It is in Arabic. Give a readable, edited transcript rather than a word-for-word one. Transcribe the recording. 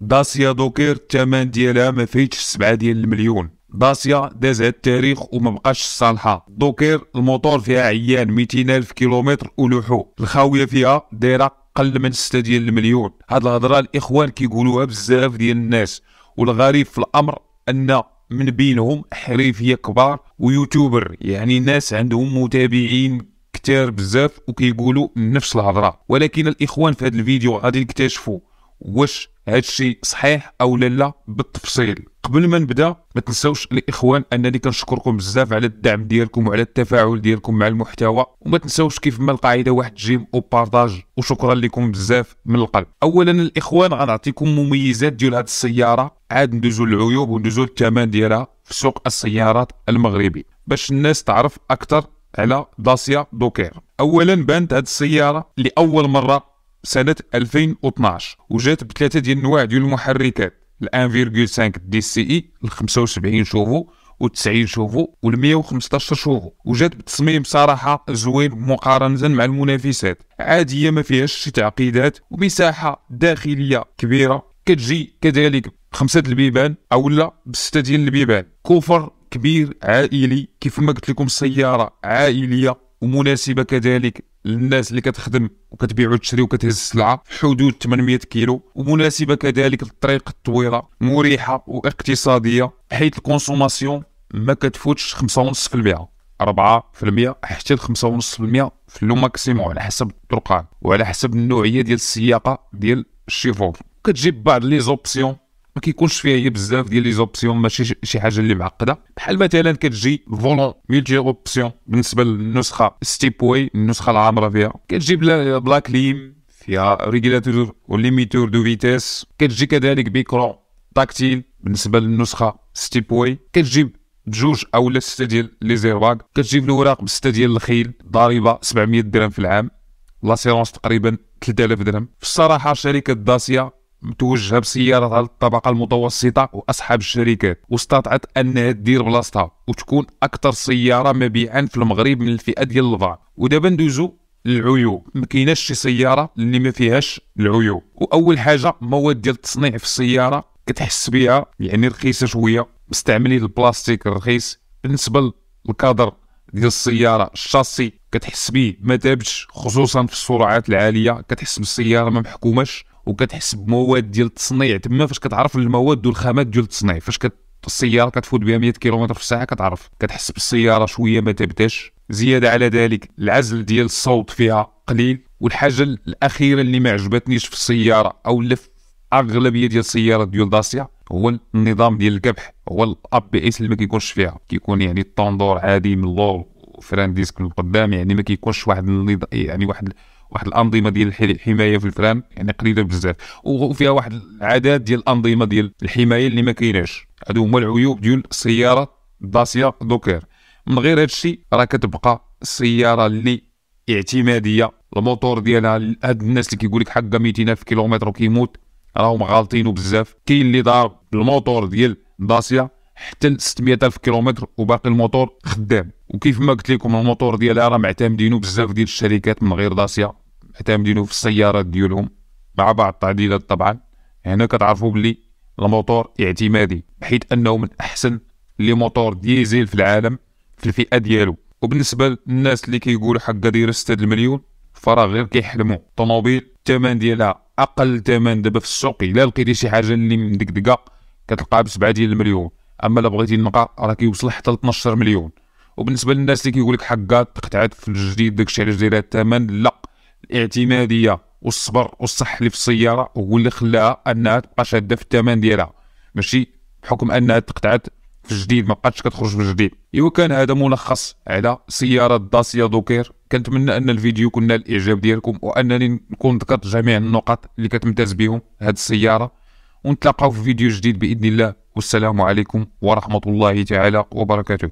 داسيا دوكير الثمن ديالها ما فايتش 7 ديال المليون. داسيا دازها التاريخ وما بقاش صالحه. دوكير الموتور فيها عيان 200,000 كيلومتر ولوحو، الخاويه فيها دايره قل من 6 ديال المليون. هاد الهضره الاخوان كيقولوها بزاف ديال الناس، والغريب في الامر ان من بينهم حريفيه كبار ويوتيوبر، يعني ناس عندهم متابعين كتير بزاف وكيقولوا نفس الهضره. ولكن الاخوان في هذا الفيديو غادي نكتشفوا واش هادشي صحيح او لا بالتفصيل. قبل ما نبدا ما تنساوش الاخوان انني كنشكركم بزاف على الدعم ديالكم وعلى التفاعل ديالكم مع المحتوى، وما تنساوش كيف ما القاعده واحد جيم وبارطاج، وشكرا لكم بزاف من القلب. اولا الاخوان غنعطيكم مميزات ديال هاد السياره، عاد ندوزو للعيوب وندوزو للثمن ديالها في سوق السيارات المغربي باش الناس تعرف اكثر على داسيا دوكير. اولا بانت هاد السياره لاول مره سنة 2012 وجات بثلاثة ديال النواع ديال المحركات، ال 1.5 دي سي اي، ال 75 شوفو و 90 شوفو وال 115 شوفو، وجات بتصميم صراحة زوين مقارنة مع المنافسات، عادية ما فيهاش شي تعقيدات، ومساحة داخلية كبيرة، كتجي كذلك ب5 البيبان او لا ب6 ديال البيبان، كوفر كبير عائلي كيف ما قلت لكم، سيارة عائلية ومناسبة كذلك للناس اللي كتخدم وكتبيع وتشري وكتهز السلعه في حدود 800 كيلو، ومناسبه كذلك للطريق الطويله، مريحه واقتصاديه حيث الكونسوماسيون ما كتفوتش 5.5%، 4% حتى ل 5.5% في لو ماكسيموم على حسب الطرقان وعلى حسب النوعيه ديال السياقه ديال الشيفور. كتجيب بعض لي زوبسيون ما كيكونش فيها هي بزاف ديال لي زوبسيون، ماشي شي حاجه اللي معقده، بحال مثلا كتجي فولون ملتي اوبسيون بالنسبه للنسخه ستيبوي، النسخه العامره فيها كتجيب بلا كليم، فيها ريغولاتور وليميتور دو فيتيس، كتجي كذلك بيكرون تاكتيل بالنسبه للنسخه ستيبوي، كتجيب بجوج او لا 6 ديال لي زيرباك، كتجيب الاوراق ب6 ديال الخيل، ضريبه 700 درهم في العام، لاسيرونس تقريبا 3000 درهم. في الصراحه شركه داسيا متوجهه بسيارات على الطبقه المتوسطه واصحاب الشركات، واستطاعت انها دير بلاصتها وتكون اكثر سياره مبيعا في المغرب من الفئه ديال الفان. ودابا ندوزو للعيوب، ما كايناش شي سياره اللي ما فيهاش العيوب. واول حاجه مواد ديال التصنيع في السياره كتحس بها يعني رخيصه شويه، مستعملين البلاستيك الرخيص. بالنسبه للكادر ديال السياره الشاسي كتحس به ما تابش، خصوصا في السرعات العاليه كتحس بالسياره ما محكوماش، وكتحس بمواد ديال التصنيع تما فاش كتعرف المواد والخامات ديال التصنيع، فاش السياره كتفوت بها 100 كيلومتر في الساعه كتعرف، كتحس بالسياره شويه ما تبتاش. زياده على ذلك العزل ديال الصوت فيها قليل. والحاجه الاخيره اللي ما عجبتنيش في السياره او اللي في اغلبيه ديال السيارات ديال داسيا هو النظام ديال الكبح، هو الاب بي اس اللي ما كيكونش فيها، كيكون يعني الطوندور عادي من اللور وفران ديسك من القدام، يعني ما كيكونش واحد النظام، يعني واحد الانظمه ديال الحمايه في الفران يعني قليله بزاف، وفيها واحد العدد ديال الانظمه ديال الحمايه اللي ما كايناش. هادو هما العيوب ديال السياره داسيا دوكير. من غير هادشي راه كتبقى السياره اللي اعتماديه. الموتور ديالها هاد الناس اللي كيقول لك حقا 200,000 كيلومتر وكيموت راهم غالطين بزاف. كاين اللي ضارب بالموتور ديال داسيا حتى ل 600,000 كيلومتر وباقي الموتور خدام. وكيف ما قلت لكم الموتور ديالها راه معتمدينه بزاف ديال الشركات من غير داسيا، معتمدينه في السيارات ديالهم مع بعض التعديلات طبعا. هنا كتعرفوا بلي الموتور اعتمادي، بحيث انه من احسن لي موتور ديزل في العالم في الفئه ديالو. وبالنسبه للناس اللي كيقولوا حقا دايره 6 المليون فراه غير كيحلموا. طوموبيل الثمن ديالها اقل ثمن دابا في السوق، الا لقيتي شي حاجه اللي مدقدقه كتلقاها ب7 ديال المليون، اما الا بغيتي النقاء راه كيوصل حتى ل 12 مليون. وبالنسبه للناس اللي كيقول لك حقا تقطعات في الجديد داكشي علاش دايره الثمن، لا، الاعتماديه والصبر والصح اللي في السياره هو اللي خلاها انها تبقى شاده في الثمن ديالها، ماشي بحكم انها تقطعات في الجديد ما بقاتش كتخرج في الجديد. ايوا كان هذا ملخص على سياره داسيا دوكير. كنتمنى ان الفيديو يكون نال الاعجاب ديالكم، وانني نكون ذكرت جميع النقط اللي كتمتاز بهم هذه السياره. ونتلاقاو في فيديو جديد باذن الله، والسلام عليكم ورحمه الله تعالى وبركاته.